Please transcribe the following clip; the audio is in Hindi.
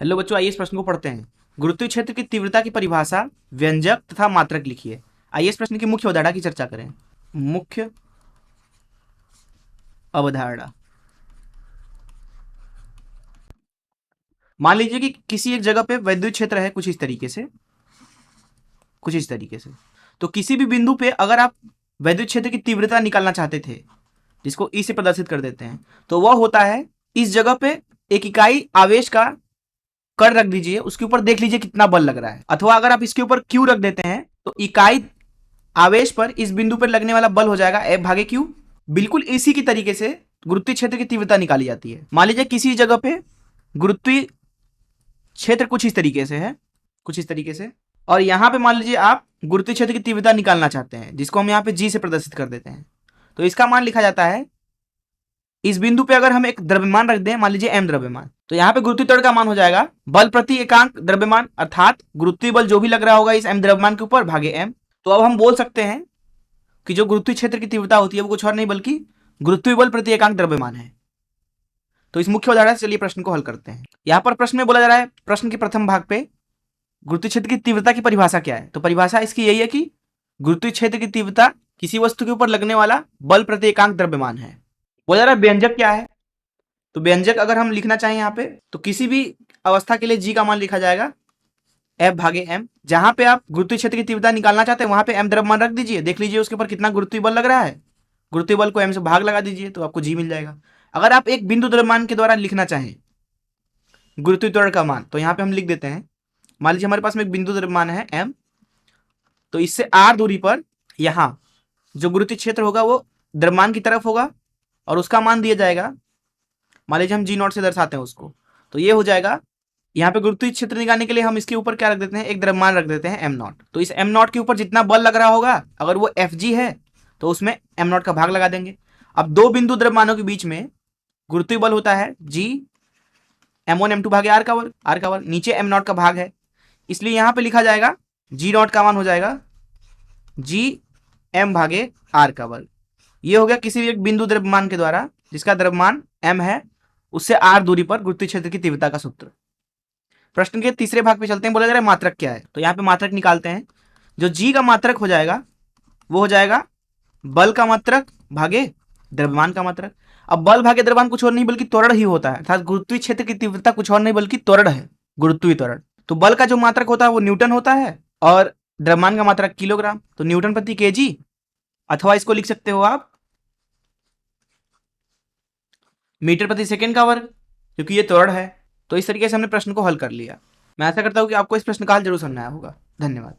हेलो बच्चों, आइए इस प्रश्न को पढ़ते हैं। गुरुत्वीय क्षेत्र की तीव्रता की परिभाषा, व्यंजक तथा मात्रक लिखिए। आइए इस प्रश्न की मुख्य अवधारणा की चर्चा करें। मुख्य अवधारणा। मान लीजिए कि किसी एक जगह पे वैद्युत क्षेत्र है कुछ इस तरीके से। तो किसी भी बिंदु पे अगर आप वैद्युत क्षेत्र की तीव्रता निकालना चाहते थे, जिसको ई से प्रदर्शित कर देते हैं, तो वह होता है इस जगह पे एक इकाई आवेश का कण रख दीजिए, उसके ऊपर देख लीजिए कितना बल लग रहा है। अथवा अगर आप इसके ऊपर क्यू रख देते हैं तो इकाई आवेश पर इस बिंदु पर लगने वाला बल हो जाएगा एफ भागे क्यू। बिल्कुल इसी की तरीके से गुरुत्वीय क्षेत्र की तीव्रता निकाली जाती है। मान लीजिए किसी जगह पे गुरुत्वीय क्षेत्र कुछ इस तरीके से और यहां पे मान लीजिए आप गुरुत्वीय क्षेत्र की तीव्रता निकालना चाहते हैं, जिसको हम यहां पे जी से प्रदर्शित कर देते हैं। तो इसका मान लिखा जाता है, इस बिंदु पे अगर हम एक द्रव्यमान रख दें, मान लीजिए एम द्रव्यमान, तो यहां पे गुरुत्वीय त्वरण का मान हो जाएगा बल प्रति एकांक द्रव्यमान, अर्थात गुरुत्वीय बल जो भी लग रहा होगा इस एम द्रव्यमान के ऊपर भागे एम। तो अब हम बोल सकते हैं कि जो गुरुत्वीय क्षेत्र की तीव्रता होती है वो कुछ और नहीं बल्कि गुरुत्वीय बल प्रति एकांक द्रव्यमान है। तो इस मुख्य उदाहरण से चलिए प्रश्न को हल करते हैं। यहां पर प्रश्न में बोला जा रहा है, प्रश्न के प्रथम भाग पे गुरुत्वीय क्षेत्र की तीव्रता की परिभाषा क्या है। तो परिभाषा इसकी यही है कि गुरुत्वीय क्षेत्र की तीव्रता किसी वस्तु के ऊपर लगने वाला बल प्रति एकांक द्रव्यमान है। बोला जा रहा है व्यंजक क्या है। तो व्यंजक अगर हम लिखना चाहें यहाँ पे, तो किसी भी अवस्था के लिए जी का मान लिखा जाएगा एफ भागे एम। जहां पे आप गुरुत्वीय क्षेत्र की तीव्रता निकालना चाहते हैं वहां पे एम द्रव्यमान रख दीजिए, देख लीजिए उसके ऊपर कितना गुरुत्वीय बल लग रहा है। गुरुत्वीय बल को एम से भाग लगा दीजिए तो आपको जी मिल जाएगा। अगर आप एक बिंदु द्रव्यमान के द्वारा लिखना चाहें गुरुत्वीय त्वरण का मान, तो यहाँ पे हम लिख देते हैं, मान लीजिए हमारे पास में एक बिंदु द्रव्यमान है एम, तो इससे आर दूरी पर यहां जो गुरुत्वीय क्षेत्र होगा वो द्रव्यमान की तरफ होगा और उसका मान दिया जाएगा, मान लीजिए हम जी नॉट से दर्शाते हैं उसको, तो ये हो जाएगा। यहाँ पे गुरुत्वीय क्षेत्र निकालने के लिए हम इसके ऊपर क्या रख देते हैं, एक द्रव्यमान रख देते हैं एम नॉट। तो इस एम नॉट के ऊपर जितना बल लग रहा होगा, अगर वो एफ जी है तो उसमें एम नॉट का भाग लगा देंगे। अब दो बिंदु द्रव्यमानों के बीच में गुरुत्वीय बल होता है जी M1 M2 भागे आर का वर्ग, नीचे एम नॉट का भाग है, इसलिए यहां पे लिखा जाएगा जी नॉट का मान हो जाएगा जी एम भागे आर का वर्ग। ये हो गया किसी भी एक बिंदु द्रव्यमान के द्वारा जिसका द्रव्यमान m है, उससे r दूरी पर गुरुत्वीय क्षेत्र की तीव्रता का सूत्र। प्रश्न के तीसरे भाग पे चलते हैं। बोला जा रहा है मात्रक क्या है। तो यहाँ पे मात्रक निकालते हैं। जो g का मात्रक हो जाएगा वो हो जाएगा बल का मात्रक भागे द्रव्यमान का मात्रक। अब बल भागे द्रव्यमान कुछ और नहीं बल्कि त्वरण ही होता है, अर्थात गुरुत्वीय क्षेत्र की तीव्रता कुछ और नहीं बल्कि त्वरण है, गुरुत्वीय त्वरण। तो बल का जो मात्रक होता है वो न्यूटन होता है और द्रव्यमान का मात्रक किलोग्राम, तो न्यूटन प्रति केजी, अथवा इसको लिख सकते हो आप मीटर प्रति सेकंड का वर्ग, क्योंकि ये त्वरण है। तो इस तरीके से हमने प्रश्न को हल कर लिया। मैं आशा करता हूं कि आपको इस प्रश्न का हल जरूर समझ में आया होगा। धन्यवाद।